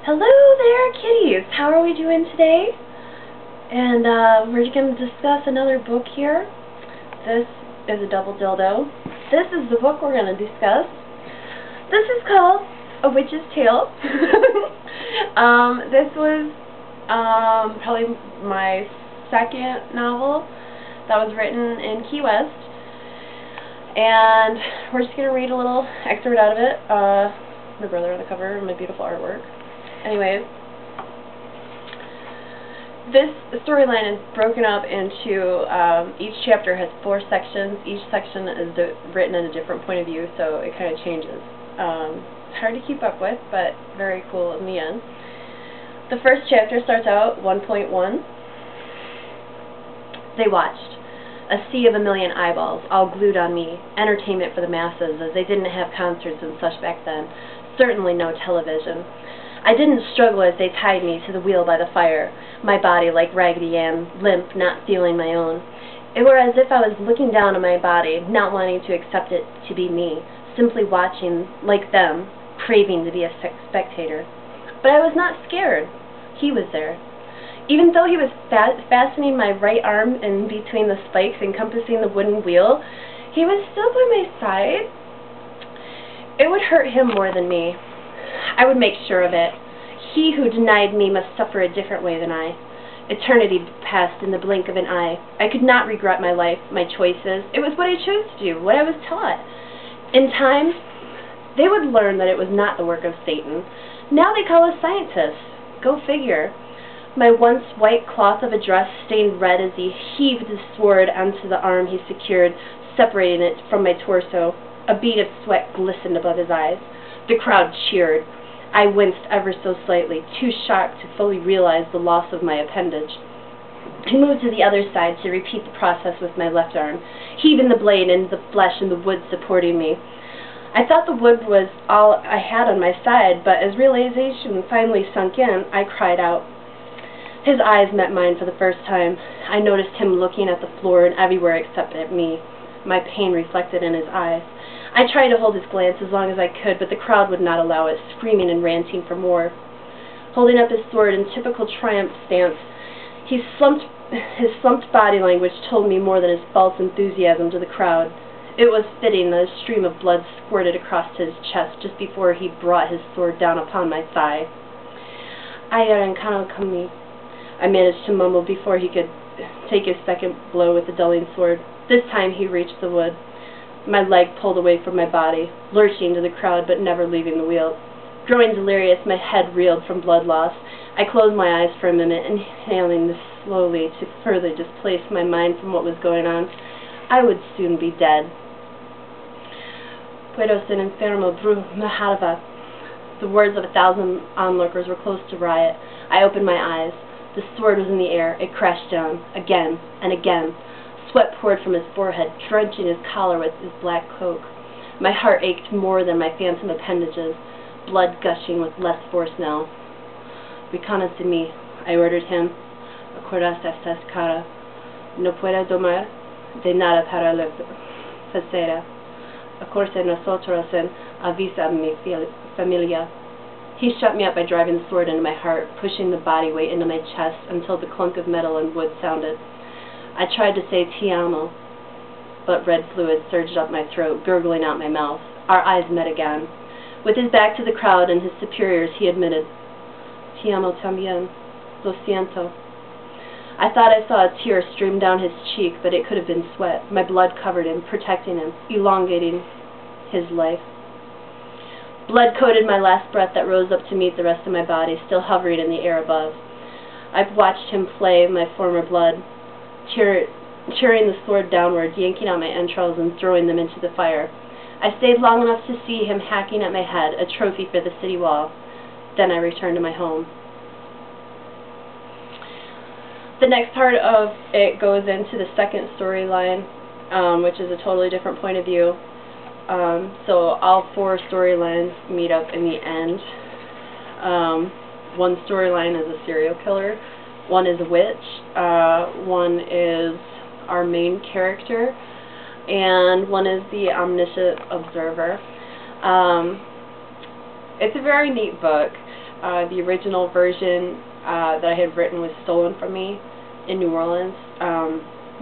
Hello there, kitties! How are we doing today? And we're going to discuss another book here. This is a double dildo. This is the book we're going to discuss. This is called A Witch's Tale. This was probably my second novel that was written in Key West. And we're just going to read a little excerpt out of it. My brother on the cover and my beautiful artwork. Anyways, this storyline is broken up into, each chapter has 4 sections. Each section is written in a different point of view, so it kind of changes. It's hard to keep up with, but very cool in the end. The first chapter starts out 1.1. They watched. A sea of a million eyeballs, all glued on me. Entertainment for the masses, as they didn't have concerts and such back then. Certainly no television. I didn't struggle as they tied me to the wheel by the fire, my body like Raggedy Ann, limp, not feeling my own. It were as if I was looking down on my body, not wanting to accept it to be me, simply watching, like them, craving to be a spectator. But I was not scared. He was there. Even though he was fastening my right arm in between the spikes encompassing the wooden wheel, he was still by my side. It would hurt him more than me. I would make sure of it. He who denied me must suffer a different way than I. Eternity passed in the blink of an eye. I could not regret my life, my choices. It was what I chose to do, what I was taught. In time, they would learn that it was not the work of Satan. Now they call us scientists. Go figure. My once white cloth of a dress stained red as he heaved his sword onto the arm he secured, separating it from my torso. A bead of sweat glistened above his eyes. The crowd cheered. I winced ever so slightly, too shocked to fully realize the loss of my appendage. I moved to the other side to repeat the process with my left arm, heaving the blade into the flesh and the wood supporting me. I thought the wood was all I had on my side, but as realization finally sunk in, I cried out. His eyes met mine for the first time. I noticed him looking at the floor and everywhere except at me, my pain reflected in his eyes. I tried to hold his glance as long as I could, but the crowd would not allow it, screaming and ranting for more. Holding up his sword in typical triumph stance, his slumped body language told me more than his false enthusiasm to the crowd. It was fitting that a stream of blood squirted across his chest just before he brought his sword down upon my thigh. I managed to mumble before he could take his second blow with the dulling sword. This time he reached the wood. My leg pulled away from my body, lurching to the crowd but never leaving the wheel. Growing delirious, my head reeled from blood loss. I closed my eyes for a minute, inhaling this slowly to further displace my mind from what was going on. I would soon be dead. Puedo ser enfermo, bru, maharva. The words of 1,000 onlookers were close to riot. I opened my eyes. The sword was in the air. It crashed down, again and again. Sweat poured from his forehead, drenching his collar with his black cloak. My heart ached more than my phantom appendages, blood gushing with less force now. Reconoce de mí, I ordered him. Acordaste esta cara. No puedo tomar de nada para la facera. Acorde nosotros en avisa a mi familia. He shut me up by driving the sword into my heart, pushing the body weight into my chest until the clunk of metal and wood sounded. I tried to say "Ti amo," but red fluid surged up my throat, gurgling out my mouth. Our eyes met again. With his back to the crowd and his superiors, he admitted, "Ti amo también. Lo siento." I thought I saw a tear stream down his cheek, but it could have been sweat. My blood covered him, protecting him, elongating his life. Blood coated my last breath that rose up to meet the rest of my body, still hovering in the air above. I've watched him play my former blood, tearing the sword downward, yanking out my entrails and throwing them into the fire. I stayed long enough to see him hacking at my head, a trophy for the city wall. Then I returned to my home. The next part of it goes into the second storyline, which is a totally different point of view. So all 4 storylines meet up in the end. One storyline is a serial killer, one is a witch, one is our main character, and one is the omniscient observer. It's a very neat book. The original version that I had written was stolen from me in New Orleans.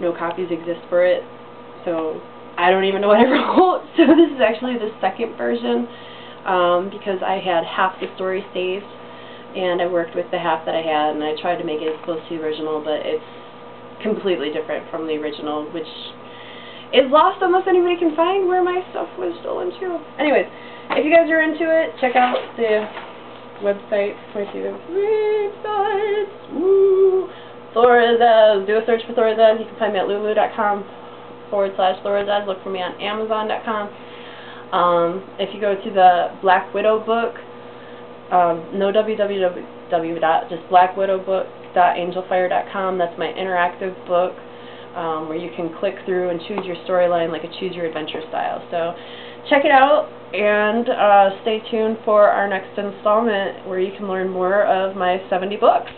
No copies exist for it, so I don't even know what I wrote. So this is actually the second version, because I had half the story saved, and I worked with the half that I had, and I tried to make it as close to the original, but it's completely different from the original, which is lost unless anybody can find where my stuff was stolen to. Anyways, if you guys are into it, check out the website. Let me see the websites. Woo! Thorozaz. Do a search for Thorozaz. You can find me at lulu.com/Thorozaz. Look for me on Amazon.com. If you go to the Black Widow book, no www, just blackwidowbook.angelfire.com. That's my interactive book, where you can click through and choose your storyline like a choose your adventure style. So check it out, and stay tuned for our next installment where you can learn more of my 70 books.